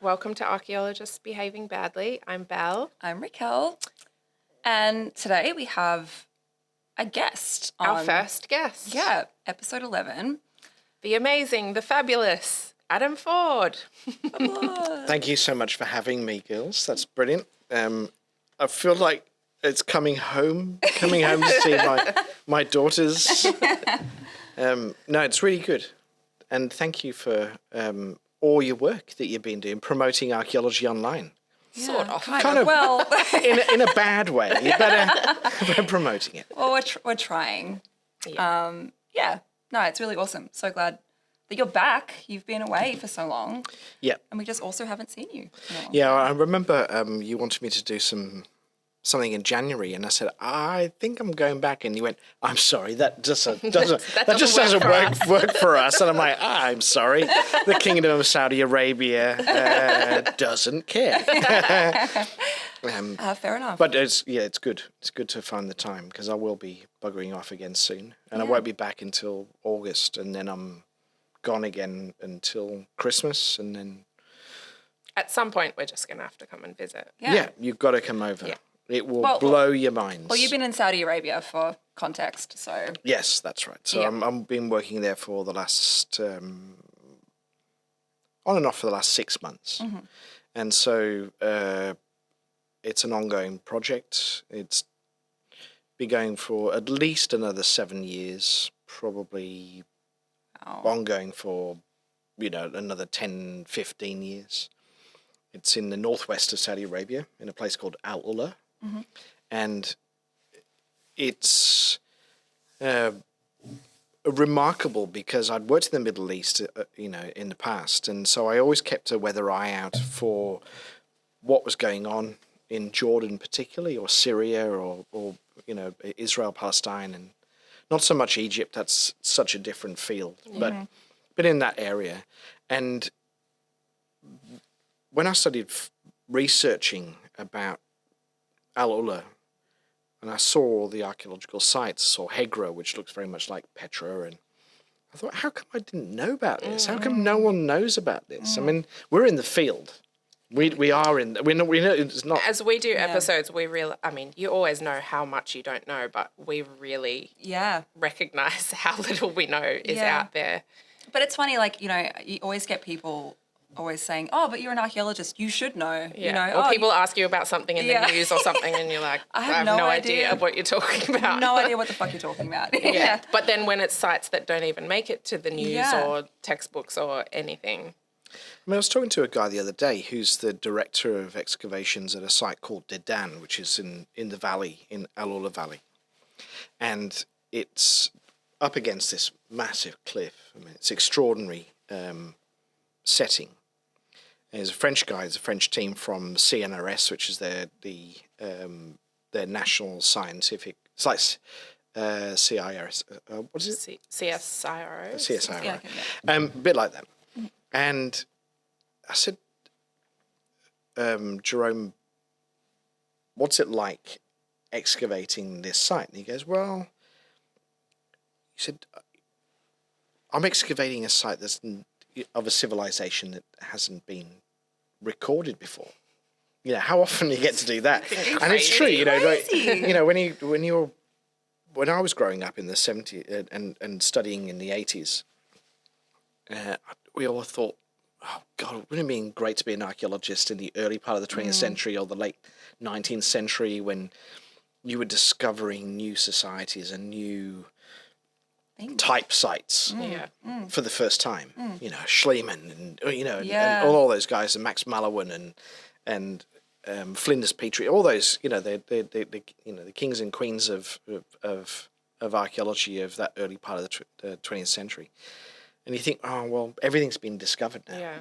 Welcome to Archaeologists Behaving Badly. I'm Belle. I'm Raquel. And today we have a guest on... Our first guest. Yeah, episode 11. The amazing, the fabulous Adam Ford. Thank you so much for having me, girls. That's brilliant. I feel like it's coming home to see my daughters. No, it's really good. And thank you for all your work that you've been doing, promoting archaeology online. Yeah, Sort of. Kind of. Well, in a bad way, but promoting it. well, we're trying. Yeah. No, it's really awesome. So glad that you're back. You've been away for so long. Yeah. And we just also haven't seen you. Yeah, I remember you wanted me to do something in January, and I said, I think I'm going back, and you went, I'm sorry, that just doesn't work for us. And I'm like, I'm sorry, the Kingdom of Saudi Arabia doesn't care. Fair enough. But it's good. It's good to find the time, because I will be buggering off again soon, and I won't be back until August, and then I'm gone again until Christmas, and then At some point, we're just going to have to come and visit. yeah you've got to come over. Yeah. It will blow your minds. Well, you've been in Saudi Arabia for context, so... Yes, that's right. So I've been working there for the last, on and off for the last 6 months. Mm-hmm. And so it's an ongoing project. It's been going for at least another 7 years, probably ongoing for, another 10, 15 years. It's in the northwest of Saudi Arabia, in a place called Al Ula. Mm-hmm. And it's remarkable because I'd worked in the Middle East, in the past. And so I always kept a weather eye out for what was going on in Jordan particularly, or Syria, or Israel, Palestine, and not so much Egypt. That's such a different field, but in that area. And when I started researching about Al Ula, and I saw all the archaeological sites, saw Hegra, which looks very much like Petra, and I thought, how come I didn't know about this? How come no one knows about this? I mean, we're in the field. We are in. We know it's not. As we do episodes, you always know how much you don't know, but we really recognize how little we know is out there. But it's funny, you always get people always saying, oh, but you're an archaeologist, you should know. Yeah. Or people ask you about something in the news or something, and you're like, I have no idea of what you're talking about. No idea what the fuck you're talking about. Yeah. But then when it's sites that don't even make it to the news or textbooks or anything. I was talking to a guy the other day who's the director of excavations at a site called Dedan, which is in the valley, in Al Ula Valley. And it's up against this massive cliff. I mean, it's extraordinary setting. There's a French guy, there's a French team from CNRS, which is their national scientific, it's like CIRS, what is it? CSIRO. CSIRO. Yeah, a bit like that. And I said, Jerome, what's it like excavating this site? And he goes, well, he said, I'm excavating a site that's of a civilization that hasn't been recorded before. How often do you get to do that? And it's true, when I was growing up in the 70s and studying in the 80s, we all thought, oh God, wouldn't it have been great to be an archaeologist in the early part of the 20th century or the late 19th century, when you were discovering new societies and new type sites for the first time. Schliemann and all those guys, and Max Mallowan and Flinders Petrie, all those, the kings and queens of archaeology of that early part of the 20th century. And you think, oh, well, everything's been discovered now. Yeah.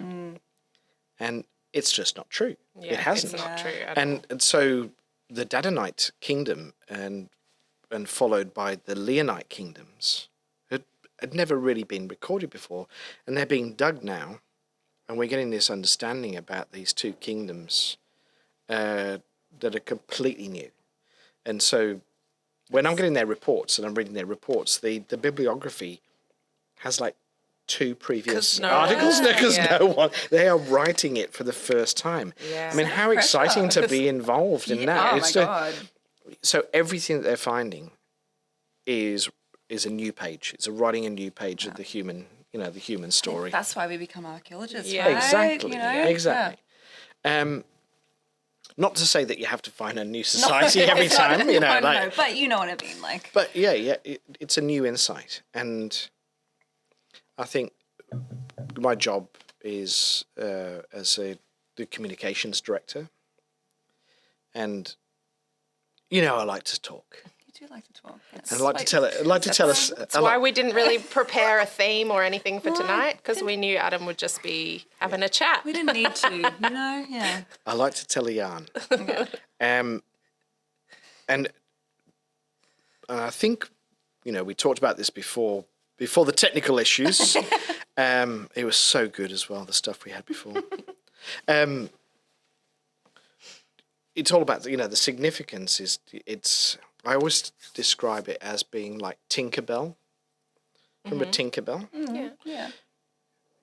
And it's just not true. Yeah, it hasn't. It's not true at all. And so the Dadanite kingdom and followed by the Leonite kingdoms had never really been recorded before. And they're being dug now. And we're getting this understanding about these two kingdoms that are completely new. And so when I'm getting their reports and I'm reading their reports, the bibliography has like 2 previous no articles one- because yeah. no one, they are writing it for the first time. Yeah. I mean, how exciting to be involved in that. Oh, my It's God. so everything that they're finding is a new page. It's writing a new page of the human, the human story. That's why we become archaeologists, Yeah. right? Exactly. You know? Exactly. Not to say that you have to find a new society every time, No, but you know what I mean, like. But yeah, it's a new insight, and I think my job is as the communications director, and I like to talk. You do like to talk. And I'd like to tell us. That's why we didn't really prepare a theme or anything for tonight, because we knew Adam would just be having a chat. We didn't need to, yeah. I like to tell a yarn. And I think, we talked about this before the technical issues. It was so good as well, the stuff we had before. It's all about, the significance is, I always describe it as being like Tinkerbell. Remember Tinkerbell? Yeah.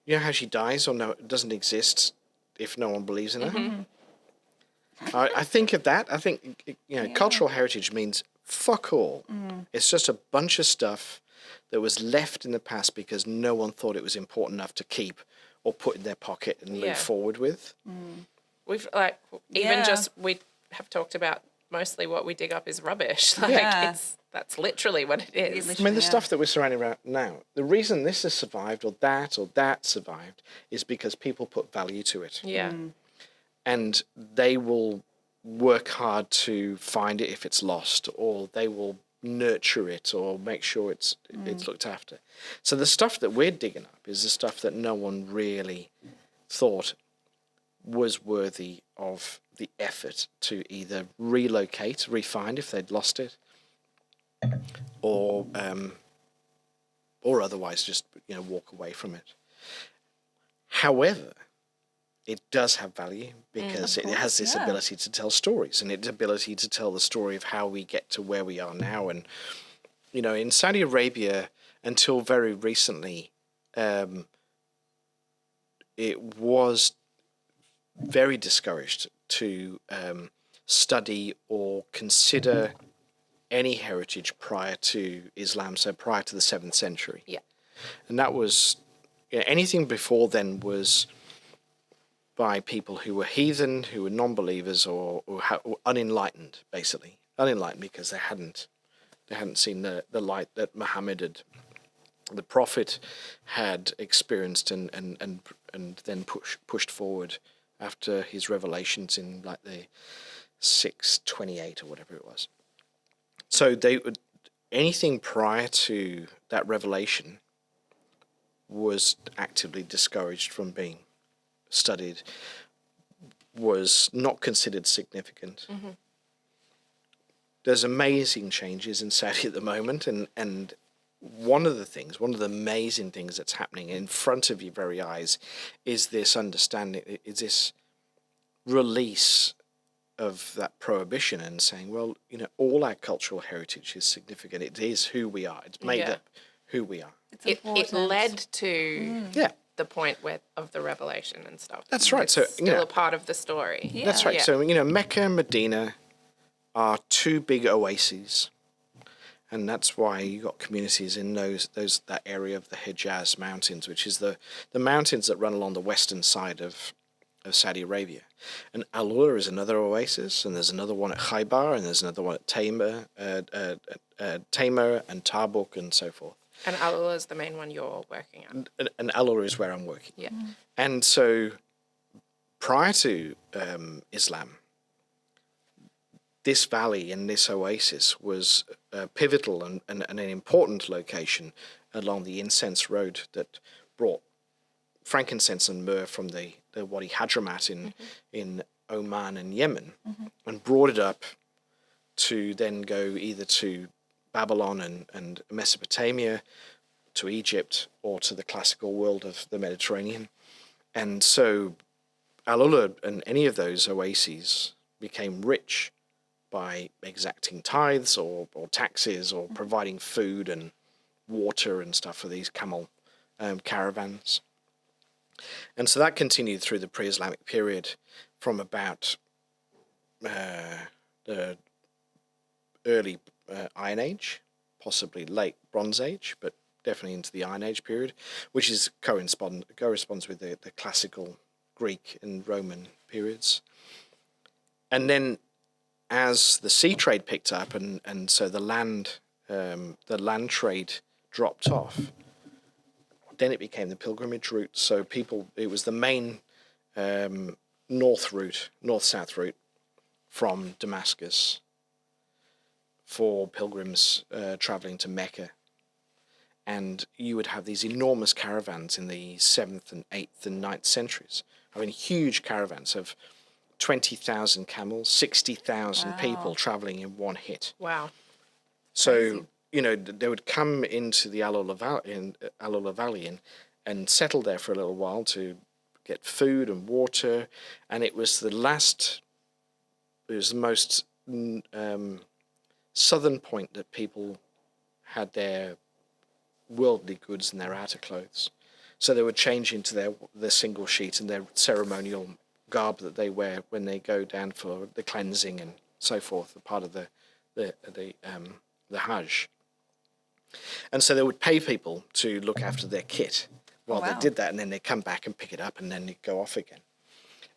You know how she dies or no, it doesn't exist if no one believes in her? I think of that. I think, cultural heritage means fuck all. It's just a bunch of stuff that was left in the past because no one thought it was important enough to keep or put in their pocket and move forward with. We've we have talked about mostly what we dig up is rubbish. That's literally what it is. I mean, the stuff that we're surrounding around now, the reason this has survived or that survived is because people put value to it. Yeah. And they will work hard to find it if it's lost, or they will nurture it or make sure it's looked after. So the stuff that we're digging up is the stuff that no one really thought was worthy of the effort to either relocate, refind if they'd lost it, or otherwise just walk away from it. However, it does have value because it has this ability to tell stories, and its ability to tell the story of how we get to where we are now. And in Saudi Arabia, until very recently, it was very discouraged to study or consider any heritage prior to Islam, so prior to the 7th century. Yeah. And that was, anything before then was by people who were heathen, who were non-believers, or unenlightened, basically. Unenlightened because they hadn't seen the light that Muhammad the Prophet had experienced and then pushed forward after his revelations in like the 628 or whatever it was. So anything prior to that revelation was actively discouraged from being studied, was not considered significant. Mm-hmm. There's amazing changes in Saudi at the moment, and one of the amazing things that's happening in front of your very eyes is this understanding, is this release of that prohibition and saying, well, all our cultural heritage is significant. It is who we are. It's made up who we are. It led to the point of the revelation and stuff. That's right. It's so still a part of the story. Yeah. That's right. Yeah. So Mecca and Medina are two big oases, and that's why you got communities in that area of the Hejaz Mountains, which is the mountains that run along the western side of Saudi Arabia. And Al-Ula is another oasis, and there's another one at Khaybar, and there's another one at Tamar and Tabuk, and so forth. And Al-Ula is the main one you're working on. And Al-Ula is where I'm working. Yeah. And so prior to Islam, this valley and this oasis was pivotal and an important location along the incense road that brought frankincense and myrrh from the Wadi Hadramat in Oman and Yemen, and brought it up to then go either to Babylon and Mesopotamia, to Egypt, or to the classical world of the Mediterranean. And so Al-Ula and any of those oases became rich by exacting tithes or taxes or providing food and water and stuff for these camel caravans. And so that continued through the pre-Islamic period from about the early Iron Age, possibly late Bronze Age, but definitely into the Iron Age period, which is corresponds with the classical Greek and Roman periods. And then as the sea trade picked up and so the land trade dropped off, then it became the pilgrimage route. So it was the main north-south route from Damascus for pilgrims traveling to Mecca. And you would have these enormous caravans in the 7th and 8th and 9th centuries. I mean, huge caravans of 20,000 camels, 60,000 people traveling in one hit. Wow. So, they would come into the Al-Ula Valley and settle there for a little while to get food and water. And it was the most southern point that people had their worldly goods and their outer clothes. So they would change into their single sheet and their ceremonial garb that they wear when they go down for the cleansing and so forth, a part of the Hajj. And so they would pay people to look after their kit while they did that, and then they come back and pick it up, and then they go off again.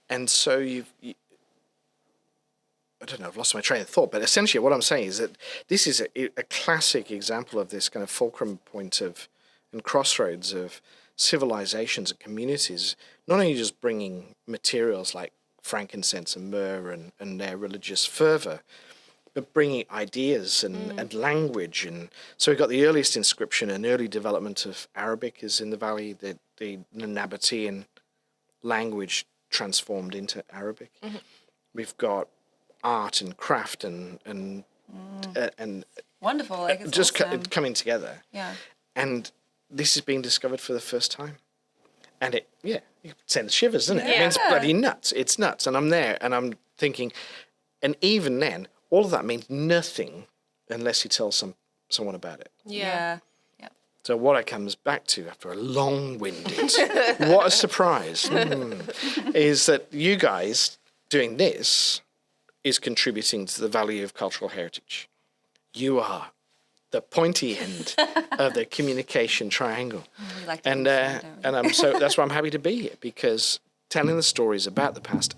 And so I don't know, I've lost my train of thought, but essentially what I'm saying is that this is a classic example of this kind of fulcrum point and crossroads of civilizations and communities, not only just bringing materials like frankincense and myrrh and their religious fervor, but bringing ideas and language. And so we've got the earliest inscription and early development of Arabic is in the valley, the Nabatean language transformed into Arabic. Mm-hmm. We've got art and craft and wonderful, like just awesome. Coming together. Yeah. And this is being discovered for the first time. And it sends shivers, doesn't it? Yeah. I mean, it's bloody nuts. It's nuts. And I'm there and I'm thinking, and even then, all of that means nothing unless you tell someone about it. Yeah. So what it comes back to after a long-winded, what a surprise, is that you guys doing this is contributing to the value of cultural heritage. You are the pointy end of the communication triangle. We like to and that's why I'm happy to be here, because telling the stories about the past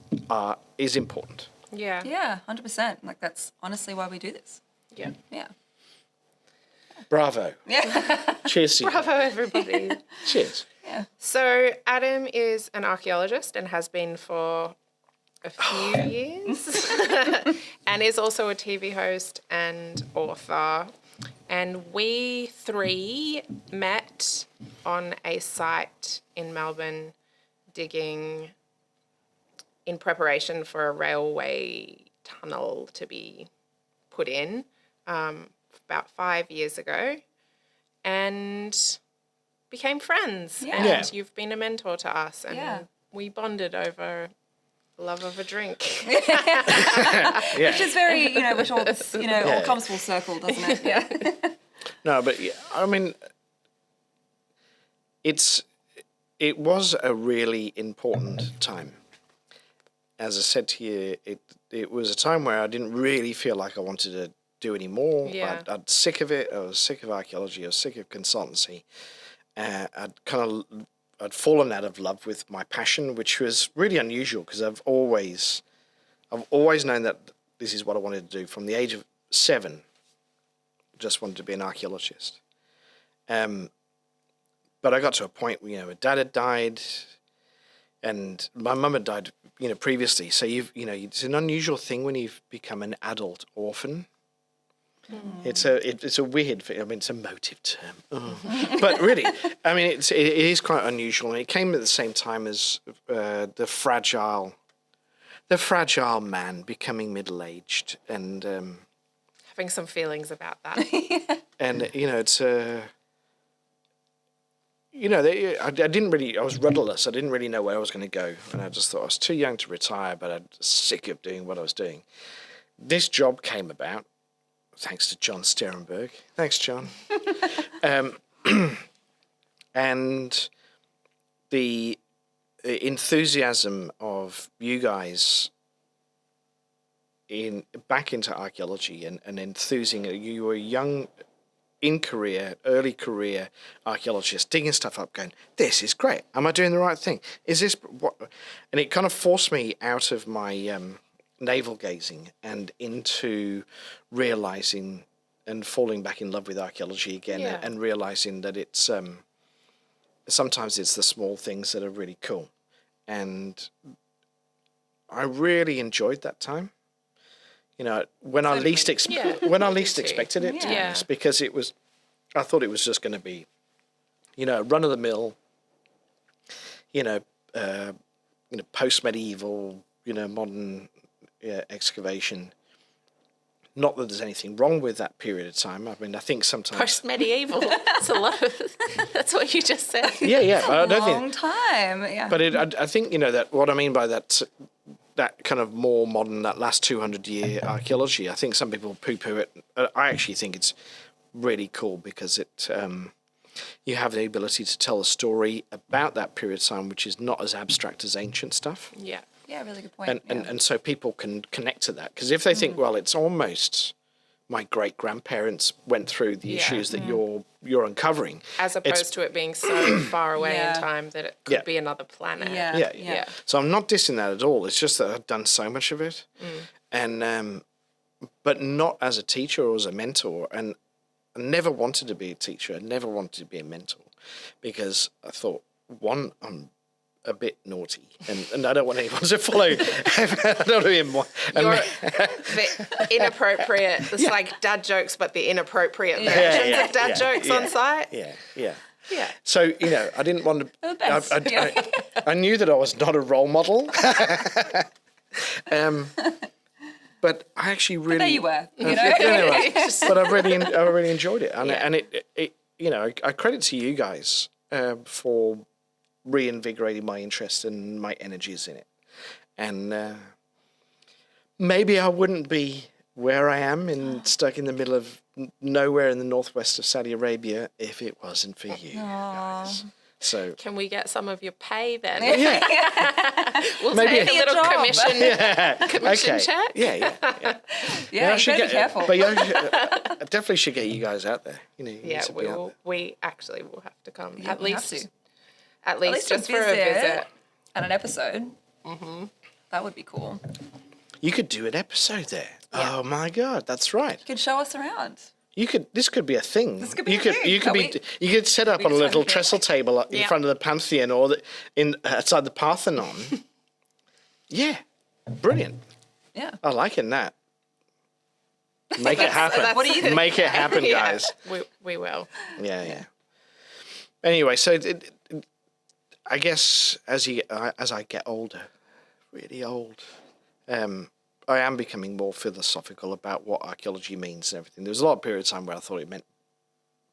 is important. Yeah. Yeah, 100%. Like, that's honestly why we do this. Yeah. Yeah. Bravo. Yeah. Cheers to you. Bravo, everybody. Cheers. Yeah. So Adam is an archaeologist and has been for a few years and is also a TV host and author. And we three met on a site in Melbourne digging in preparation for a railway tunnel to be put in about 5 years ago, and became friends. Yeah. And you've been a mentor to us, and we bonded over love of a drink. Which is very, which all, all comes full circle, doesn't it? Yeah. No, but I mean, it was a really important time. As I said to you, it was a time where I didn't really feel like I wanted to do any more. Yeah. I'd sick of it. I was sick of archaeology. I was sick of consultancy. I'd fallen out of love with my passion, which was really unusual because I've always known that this is what I wanted to do from the age of 7. Just wanted to be an archaeologist. But I got to a point where, my dad had died and my mum had died, previously. So it's an unusual thing when you've become an adult orphan. Mm. It's a weird thing. I mean, it's a motive term. But really, I mean, it is quite unusual. And it came at the same time as the fragile man becoming middle-aged and having some feelings about that. And it's I didn't really. I was rudderless. I didn't really know where I was going to go, and I just thought I was too young to retire, but I'm sick of doing what I was doing. This job came about thanks to John Sterenberg. Thanks, John. and the enthusiasm of you guys back into archaeology and enthusing. You were young early career archaeologist, digging stuff up, going, this is great. Am I doing the right thing? Is this what? And it kind of forced me out of my navel gazing and into realizing and falling back in love with archaeology again, Yeah. and realizing that it's sometimes it's the small things that are really cool. And I really enjoyed that time. You know, when I least expected it, to be Yeah. honest, because I thought it was just going to be, you know, run of the mill, post medieval, modern excavation. Not that there's anything wrong with that period of time. I mean, I think sometimes Post-medieval. That's a lot of... That's what you just said. yeah. But I don't think. Long time. Yeah. But I think that what I mean by that kind of more modern, that last 200-year archaeology. I think some people poo-poo it. I actually think it's really cool because it you have the ability to tell a story about that period of time, which is not as abstract as ancient stuff. Yeah. Yeah, really good point. And so people can connect to that. Because if they think, well, it's almost my great-grandparents went through the issues that you're uncovering. As opposed to it being so far away Yeah. in time that it could be another planet. Yeah. So I'm not dissing that at all. It's just that I've done so much of it. And but not as a teacher or as a mentor. And I never wanted to be a teacher. I never wanted to be a mentor because I thought, one, I'm a bit naughty, and I don't want anyone to follow. I don't know him. You're the inappropriate, it's like dad jokes, but the inappropriate versions of dad jokes on site. Yeah. Yeah. So, I didn't want to... The best. I knew that I was not a role model. But I actually really... There you were. But I really enjoyed it. And it I credit to you guys for reinvigorating my interest and my energies in it. And maybe I wouldn't be where I am stuck in the middle of nowhere in the northwest of Saudi Arabia if it wasn't for you guys. So Can we get some of your pay then? yeah, We'll Maybe take a little job. commission okay. check. Yeah. Yeah, you better be careful. But I definitely should get you guys out there. You need Yeah, to be out there. we actually will have to come. Yeah, at we have least to. At least a just for a visit. and an episode. That would be cool. You could do an episode there. Yeah. Oh my God, that's right. You could show us around. You could. This could be a thing. This could be you a could. thing. You could Oh, be. You could set up we on a just little haven't trestle table in Yeah. front of the Pantheon or outside the Parthenon. Yeah, brilliant. Yeah. I like that. Make it happen. What do you think? Make it happen, Yeah, guys. we will. Yeah. Anyway, so I guess as I get older, really old, I am becoming more philosophical about what archaeology means and everything. There was a lot of period of time where I thought it meant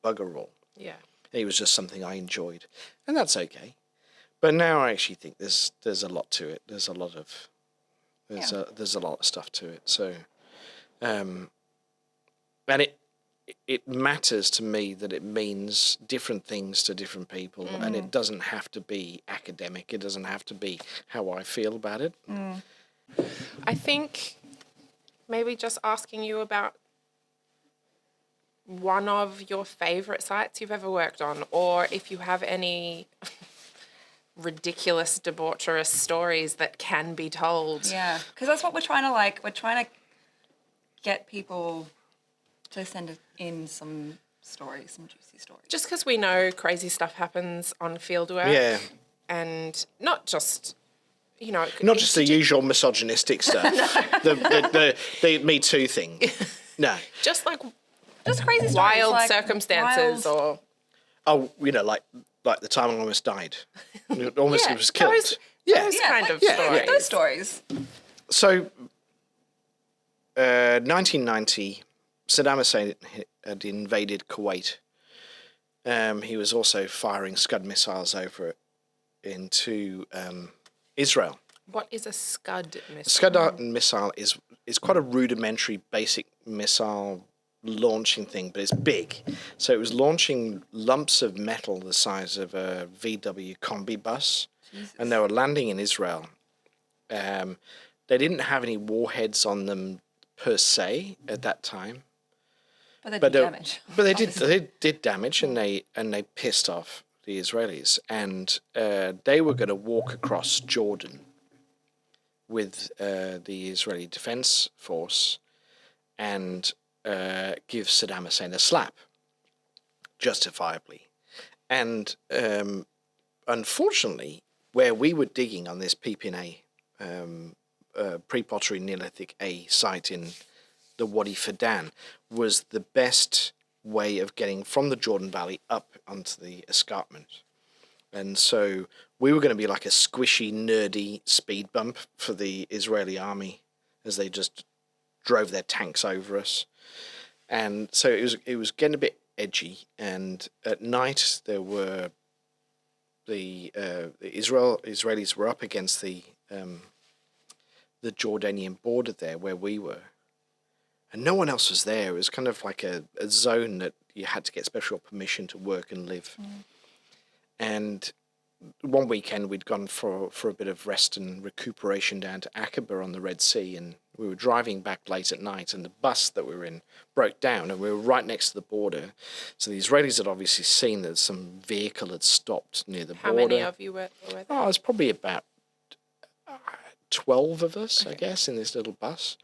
bugger all. Yeah. It was just something I enjoyed, and that's okay. But now I actually think there's a lot to it. There's a lot of stuff to it. So, and it matters to me that it means different things to different people, and it doesn't have to be academic. It doesn't have to be how I feel about it. I think maybe just asking you about one of your favorite sites you've ever worked on, or if you have any ridiculous, debaucherous stories that can be told. Yeah, because that's what we're trying to We're trying to get people to send in some stories, some juicy stories. Just because we know crazy stuff happens on field work. Yeah, And not just, not just the usual misogynistic stuff. the Me Too thing. No. just like Just crazy stories. wild like circumstances wild- or Like the time I almost died. Almost Yeah, was killed. those kind of yeah, stories. Those stories. So, 1990, Saddam Hussein had invaded Kuwait. He was also firing Scud missiles over into Israel. What is a Scud missile? Scud missile is quite a rudimentary, basic missile launching thing, but it's big. So it was launching lumps of metal the size of a VW combi bus, and they were landing in Israel. They didn't have any warheads on them per se at that time, But they did damage. but they did damage, and they pissed off the Israelis, and they were going to walk across Jordan with the Israeli Defense Force and give Saddam Hussein a slap, justifiably. And unfortunately, where we were digging on this PPNA, pre-pottery Neolithic A site in the Wadi Fadan, was the best way of getting from the Jordan Valley up onto the escarpment. And so we were going to be like a squishy, nerdy speed bump for the Israeli army as they just drove their tanks over us. And so it was getting a bit edgy. And at night there were the Israelis were up against the Jordanian border there where we were, and no one else was there. It was kind of like a zone that you had to get special permission to work and live. And one weekend we'd gone for a bit of rest and recuperation down to Aqaba on the Red Sea, and we were driving back late at night, and the bus that we were in broke down, and we were right next to the border. So the Israelis had obviously seen that some vehicle had stopped near the border. How many of you were there? Oh, it was probably about 12 of us, I guess, in this little bus.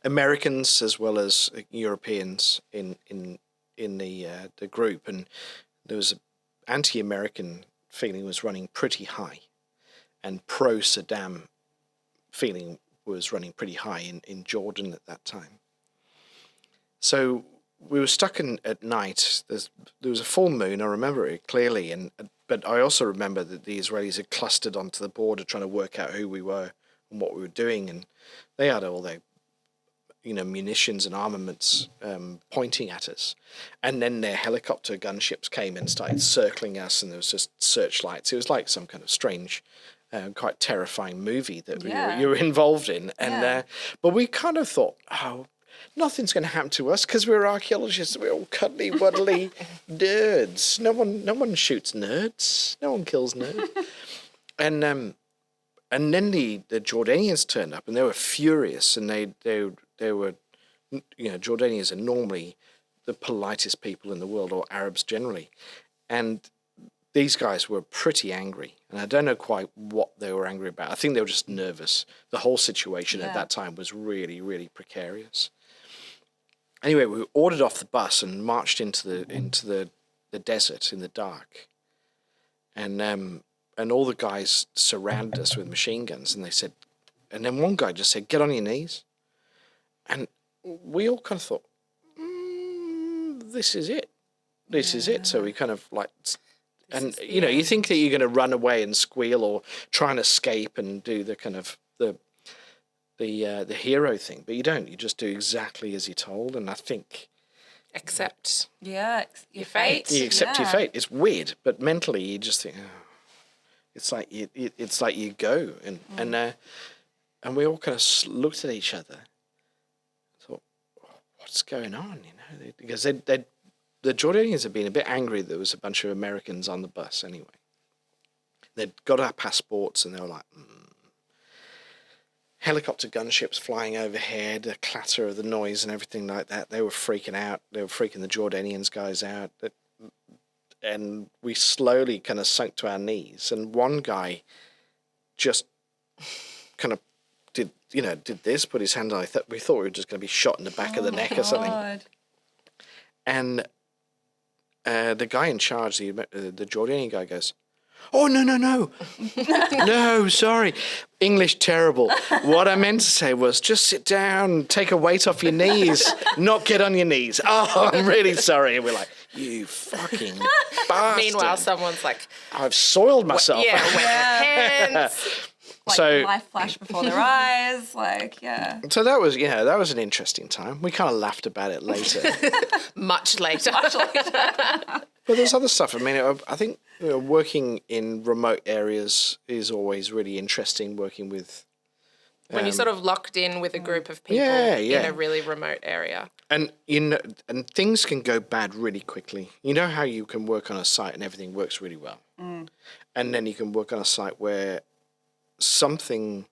Americans as well as Europeans in the group, and there was an anti-American feeling was running pretty high, and pro-Saddam feeling was running pretty high in Jordan at that time. So we were stuck at night. There was a full moon. I remember it clearly, but I also remember that the Israelis had clustered onto the border trying to work out who we were and what we were doing, and they had all their munitions and armaments pointing at us. And then their helicopter gunships came and started circling us, and there was just searchlights. It was like some kind of strange, quite terrifying movie that you were involved in. And but we kind of thought, oh, nothing's going to happen to us because we're archaeologists. We're all cuddly, wuddly nerds. No one shoots nerds. No one kills nerds. And then the Jordanians turned up, and they were furious, and they were, Jordanians are normally the politest people in the world, or Arabs generally. And these guys were pretty angry. And I don't know quite what they were angry about. I think they were just nervous. The whole situation at that time was really, really precarious. Anyway, we were ordered off the bus and marched into the desert in the dark. And all the guys surrounded us with machine guns, and they said, and then one guy just said, "Get on your knees." And we all kind of thought, this is it. This is it. So we kind of like, and you think that you're going to run away and squeal or try and escape and do the kind of the hero thing, but you don't. You just do exactly as you're told, and I think Accept your fate. you accept your fate. It's weird, but mentally you just think, oh, it's like you go, and we all kind of looked at each other. What's going on, because the Jordanians had been a bit angry there was a bunch of Americans on the bus anyway. They'd got our passports, and they were like, helicopter gunships flying overhead, the clatter of the noise and everything like that. They were freaking out. They were freaking the Jordanians guys out. And we slowly kind of sunk to our knees, and one guy just kind of did this, put his hand on. We thought we were just going to be shot in the back of the neck or something. And the guy in charge, the Jordanian guy, goes, "Oh, no. No, sorry. English terrible. What I meant to say was just sit down, take a weight off your knees, not get on your knees. Oh, I'm really sorry." And we're like, "You fucking bastard." Meanwhile, someone's like, "I've soiled myself." wet hands. Like So- life flash before their eyes, So that was an interesting time. We kind of laughed about it later. Much later. But there's other stuff. I mean, I think working in remote areas is always really interesting. Working with When you're sort of locked in with a group of people Yeah. in a really remote area. And and things can go bad really quickly. You know how you can work on a site and everything works really well, and then you can work on a site where something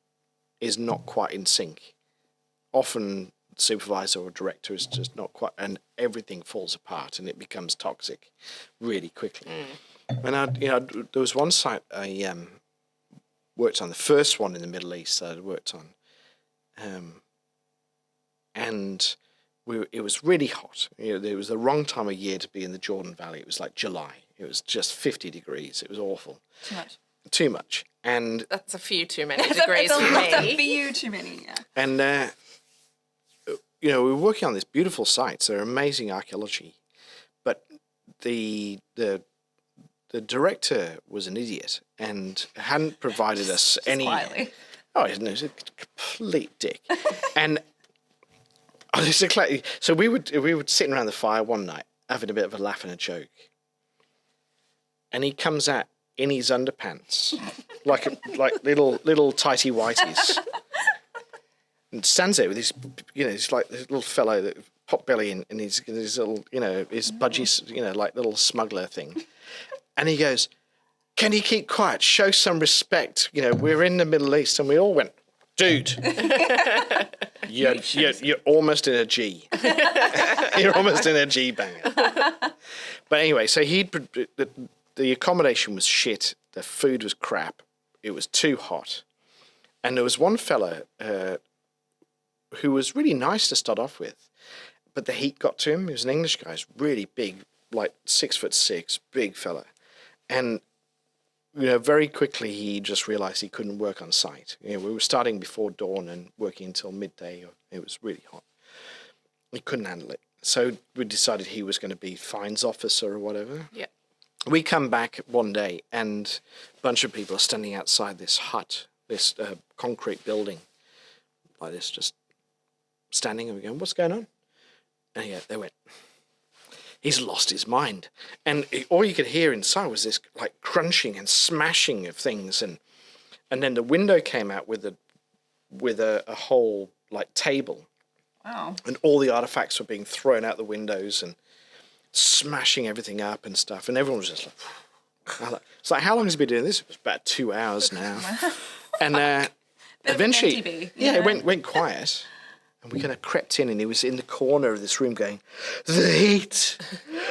is not quite in sync. Often, supervisor or director is just not quite, and everything falls apart, and it becomes toxic really quickly. And there was one site I worked on, the first one in the Middle East that I worked on, and it was really hot. It was the wrong time of year to be in the Jordan Valley. It was like July. It was just 50 degrees. It was awful. Too much. And That's a few too many degrees for That's a me. few too many. Yeah. And, we were working on this beautiful sites. They're amazing archaeology. But the director was an idiot and hadn't provided us any... Quietly. Oh, he's a complete dick. And so we would sitting around the fire one night having a bit of a laugh and a joke. And he comes out in his underpants, like little tighty whities, and stands there with his, he's like this little fellow that pot belly and his little, his budgie, like little smuggler thing, and he goes, "Can you keep quiet? Show some respect. We're in the Middle East," and we all went, "Dude, you're almost in a G. You're almost in a G banger." But anyway, so the accommodation was shit. The food was crap. It was too hot. And there was one fella who was really nice to start off with, but the heat got to him. He was an English guy. He was really big, like 6'6", big fella. And, very quickly he just realized he couldn't work on site. We were starting before dawn and working until midday. It was really hot. He couldn't handle it. So we decided he was going to be fines officer or whatever. Yeah. We come back one day and a bunch of people are standing outside this hut, this concrete building, like this, just standing, and we go, "What's going on?" And they went, "He's lost his mind." And all you could hear inside was this like crunching and smashing of things, and then the window came out with a whole like table. Wow. And all the artifacts were being thrown out the windows and smashing everything up and stuff. And everyone was just like, it's like, "How long has he been doing this?" It was about 2 hours now. And eventually, it went quiet. And we kind of crept in, and he was in the corner of this room going, "The heat,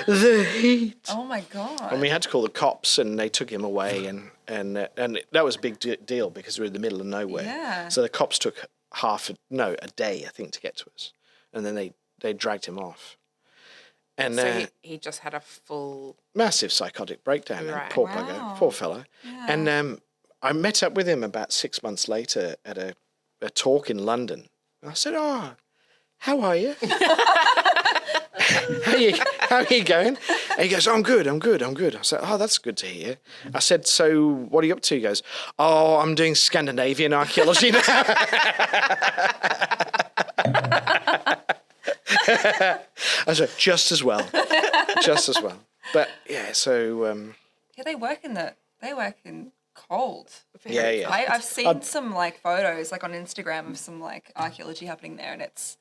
the heat." Oh my God. And we had to call the cops, and they took him away. And that was a big deal because we were in the middle of nowhere. Yeah. So the cops took a day, I think, to get to us. And then they dragged him off. And So he just had a full... massive psychotic breakdown. Right. Poor Wow. bugger, poor fellow. Yeah. And I met up with him about 6 months later at a talk in London. And I said, "Oh, how are you? How are you going?" And he goes, "I'm good. I said, "Oh, that's good to hear." I said, "So what are you up to?" He goes, "Oh, I'm doing Scandinavian archaeology now." I said, just as well. But yeah, so Yeah, they work in cold. yeah. I've seen some like photos like on Instagram of some like archaeology happening there, and it's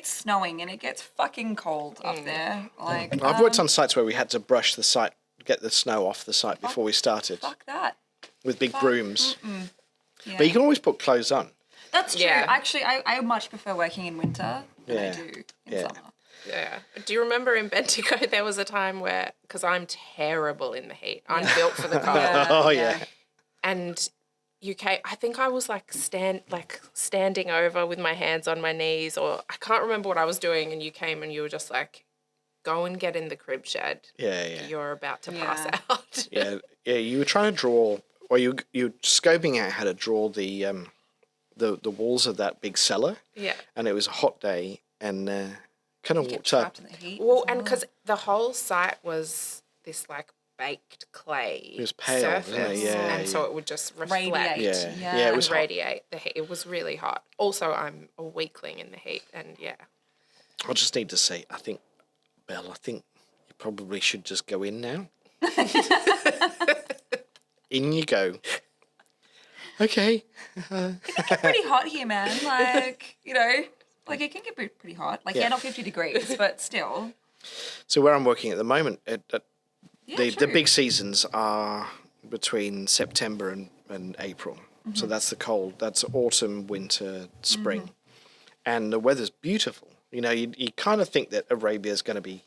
snowing and it gets fucking cold up there. Like I've worked on sites where we had to brush the site, get the snow off the site before we started fuck that. with big brooms. Yeah. But you can always put clothes on. That's true. Yeah. Actually, I much prefer working in winter than I do in summer. Yeah. Do you remember in Bendigo there was a time where, because I'm terrible in the heat, I'm built for the cold. Oh yeah. And I think I was like standing over with my hands on my knees, or I can't remember what I was doing, and you came and you were just like, "Go and get in the crib shed. Yeah. You're about to Yeah. pass out." Yeah. You were trying to draw, or you're scoping out how to draw the walls of that big cellar. Yeah. And it was a hot day, and kind of Get walked up. trapped in the heat. Well, as and because the whole site was this like baked clay It was pale, surface, wasn't it? Yeah, and so it would just reflect Radiate. Yeah. It and was hot. radiate the heat. It was really hot. Also, I'm a weakling in the heat, and yeah. I just need to say, I think, Belle, you probably should just go in now. In you go. Okay. It's pretty hot here, man. Like, Like it can get pretty hot. Like Yeah. not 50 degrees, but still. So where I'm working at the moment, Yeah, the true. big seasons are between September and April. So that's the cold. That's autumn, winter, spring, and the weather's beautiful. You know, you kind of think that Arabia is going to be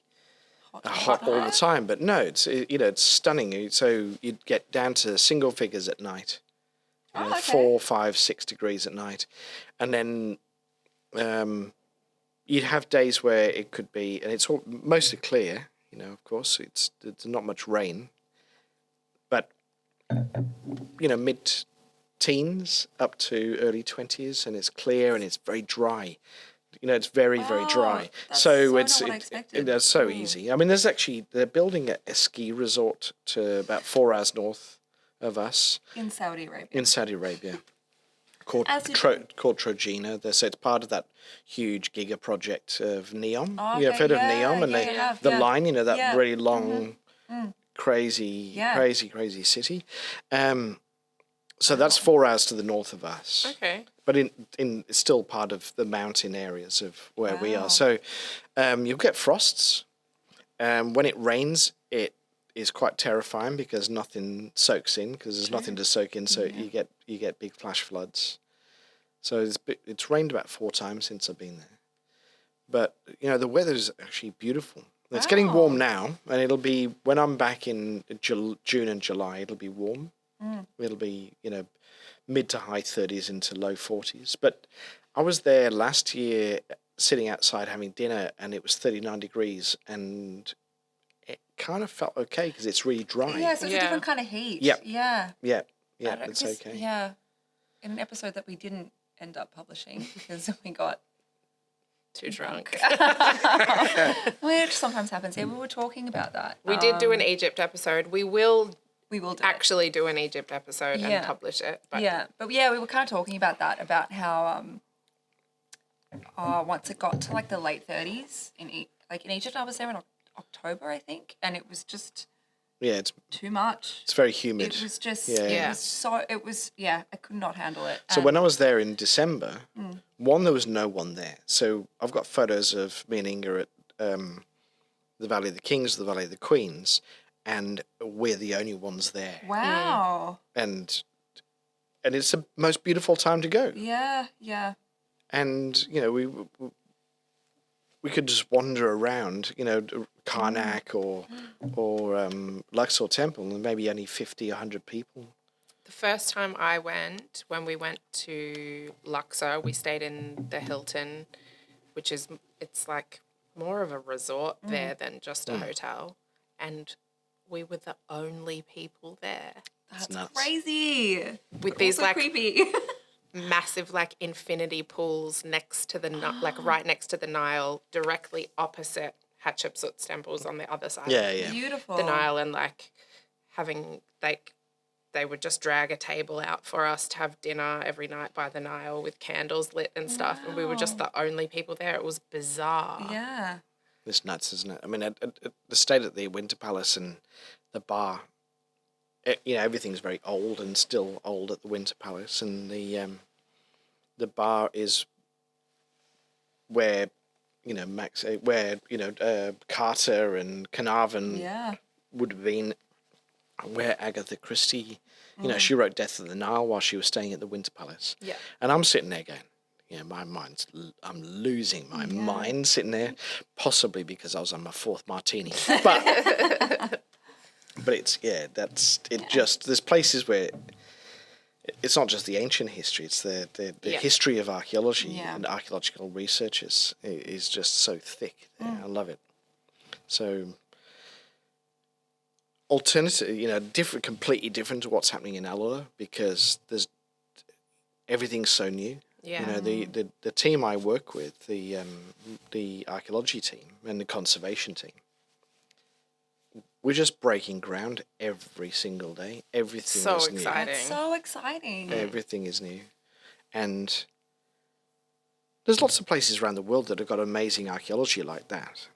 hot all the time, but no, it's stunning. So you'd get down to single figures at night, Oh, okay. 4, 5, 6 degrees at night, and then you'd have days where it could be, and it's all mostly clear. You know, of course, there's not much rain, but mid-teens up to early 20s, and it's clear and it's very dry. It's very, very dry. That's So so it's not what I expected. it's so easy. I mean, they're building a ski resort to about 4 hours north of us In Saudi Arabia. in Saudi Arabia, called As you called Trojena. So it's part of that huge giga project of NEOM. Oh, You've okay, heard of yeah, NEOM, and yeah, I have, the yeah. line, that Yeah. really long, crazy, Yeah. crazy city. So that's 4 hours to the north of us. Okay. But it's still part of the mountain areas of where we Wow. are. So you'll get frosts. When it rains, it is quite terrifying because nothing soaks in, because there's nothing to soak in. So you get big flash floods. So it's rained about 4 times since I've been there. But the weather's actually beautiful. It's getting Wow. warm now, and it'll be when I'm back in June and July. It'll be warm. It'll be mid to high 30s into low 40s. But I was there last year sitting outside having dinner, and it was 39 degrees, and it kind of felt okay because it's really dry. Yeah, so it's a Yeah. different kind of heat. Yep. Yeah. Yeah, I don't- it's 'cause, okay. Yeah. In an episode that we didn't end up publishing because we got Too drunk. which sometimes happens. Yeah, we were talking about that. We did do an Egypt episode. We will We will do actually do an Egypt episode Yeah. and publish it. But we were kind of talking about that, about how once it got to like the late 30s in Egypt, I was there in October, I think, and it was just Yeah, it's too much. very humid. It was just Yeah. I could not handle it. So when I was there in December, Mm. there was no one there. So I've got photos of me and Inga at the Valley of the Kings, the Valley of the Queens, and we're the only ones there. Wow. And it's the most beautiful time to go. Yeah, yeah. And we could just wander around, Karnak or Luxor Temple, and maybe only 50, 100 people. the first time I went, when we went to Luxor, we stayed in the Hilton, it's like more of a resort there than just a hotel. And we were the only people there That's nuts. crazy. with these Also like creepy. massive like infinity pools next to the right next to the Nile, directly opposite Hatshepsut's temples on the other side Yeah, of yeah. Beautiful. the Nile, and like having like they would just drag a table out for us to have dinner every night by the Nile with candles lit and stuff, and we were just the only people there. It was bizarre. Yeah. It's nuts, isn't it? I mean, the stayed at the Winter Palace and the bar. Everything's very old and still old at the Winter Palace, and the bar is where Carter and Carnarvon Yeah. would have been, where Agatha Christie, she wrote Death of the Nile while she was staying at the Winter Palace. Yeah. And I'm sitting there going, I'm losing my mind sitting there, possibly because I was on my 4th martini. But it's, there's places where it's not just the ancient history, it's the history of archaeology and archaeological researchers is just so thick there. I love it. So alternative, completely different to what's happening in Alula, because everything's so new. Yeah. The team I work with, the archaeology team and the conservation team, we're just breaking ground every single day. Everything So is new. exciting. That's so exciting. Everything is new. And there's lots of places around the world that have got amazing archaeology like that.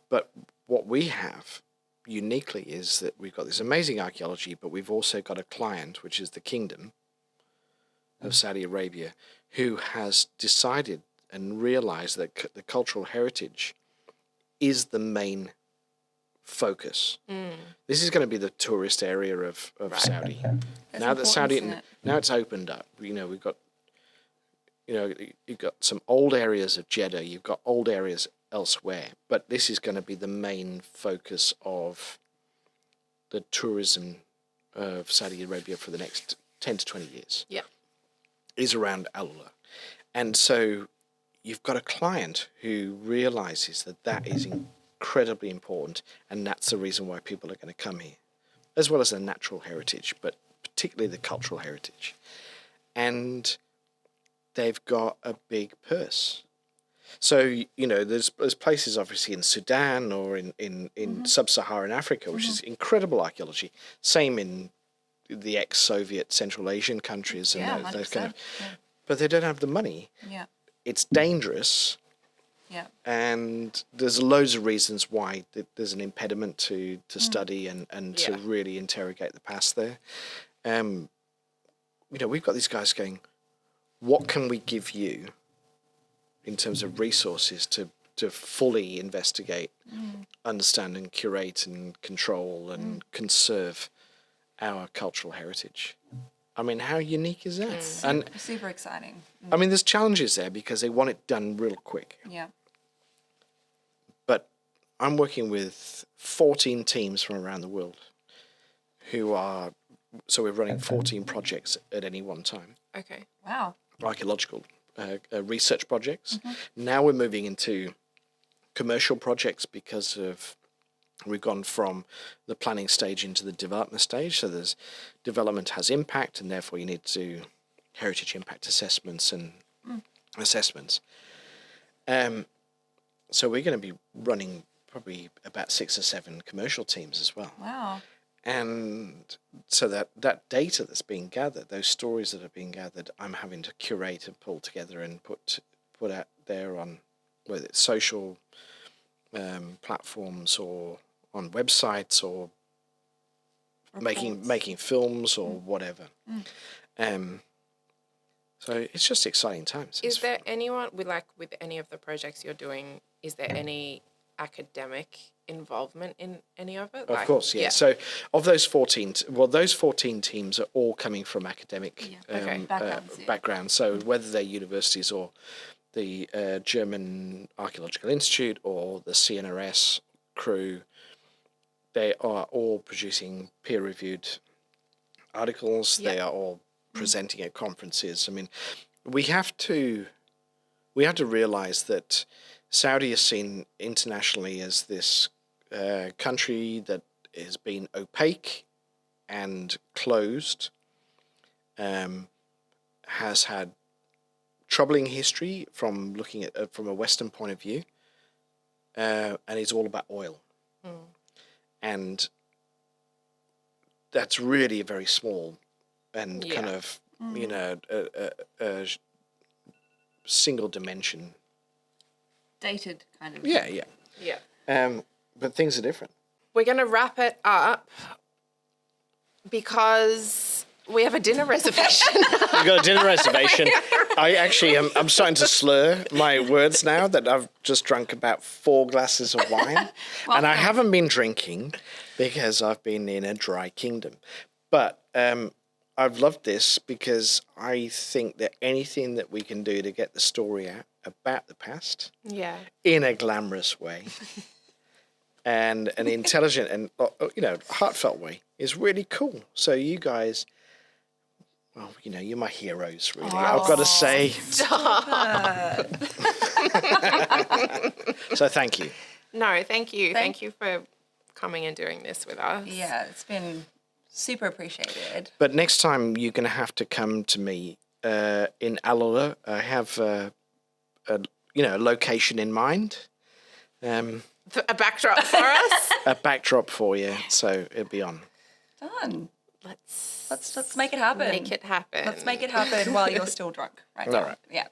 But what we have uniquely is that we've got this amazing archaeology, but we've also got a client, which is the Kingdom of Saudi Arabia, who has decided and realize that the cultural heritage is the main focus. This is going to be the tourist area of Saudi. Now that Saudi, now it's opened up. We've got, you've got some old areas of Jeddah. You've got old areas elsewhere, but this is going to be the main focus of the tourism of Saudi Arabia for the next 10 to 20 years. Yeah. Is around Al-Ula. And so you've got a client who realizes that is incredibly important, and that's the reason why people are going to come here, as well as the natural heritage, but particularly the cultural heritage. And they've got a big purse. So, there's places obviously in Sudan or in sub-Saharan Africa, which is incredible archaeology. Same in the ex-Soviet Central Asian countries and those kind of, but they don't have the money. Yeah. It's dangerous. Yeah. And there's loads of reasons why there's an impediment to study and to really interrogate the past there. We've got these guys going, what can we give you in terms of resources to fully investigate, understand and curate and control and conserve our cultural heritage? I mean, how unique is that? And super exciting. I mean, there's challenges there because they want it done real quick. Yeah. But I'm working with 14 teams from around the world so we're running 14 projects at any one time. Okay. Wow. Archaeological research projects. Now we're moving into commercial projects because we've gone from the planning stage into the development stage. So there's development has impact, and therefore you need to do heritage impact assessments and assessments. So we're going to be running probably about 6 or 7 commercial teams as well. Wow. And so that data that's being gathered, those stories that are being gathered, I'm having to curate and pull together and put out there on whether it's social platforms or on websites or making films or whatever. So it's just exciting times. Is there anyone with any of the projects you're doing? Is there any academic involvement in any of it? Of course, yeah. So of those 14, those 14 teams are all coming from academic backgrounds. So whether they're universities or the German Archaeological Institute or the CNRS crew, they are all producing peer-reviewed articles. They are all presenting at conferences. I mean, we have to realize that Saudi is seen internationally as this country that has been opaque and closed, has had troubling history from looking at from a Western point of view, and it's all about oil. And that's really a very small and kind of, a single dimension. Dated kind of. Yeah. But things are different. We're going to wrap it up because we have a dinner reservation. We've got a dinner reservation. I'm starting to slur my words now that I've just drunk about 4 glasses of wine. And I haven't been drinking because I've been in a dry kingdom. But I've loved this because I think that anything that we can do to get the story out about the past in a glamorous way and an intelligent and heartfelt way is really cool. So you guys, well, you're my heroes, really. I've got to say. So thank you. No, thank you. Thank you for coming and doing this with us. Yeah, it's been super appreciated. But next time you're going to have to come to me in Al-Ula. I have a location in mind. A backdrop for us. A backdrop for you, so it'll be on. Done. Let's make it happen. Make it happen. Let's make it happen while you're still drunk. Right now. All right. Yeah.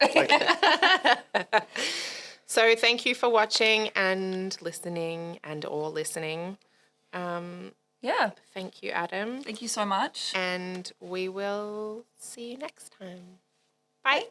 So thank you for watching and listening Yeah. Thank you, Adam. Thank you so much. And we will see you next time. Bye.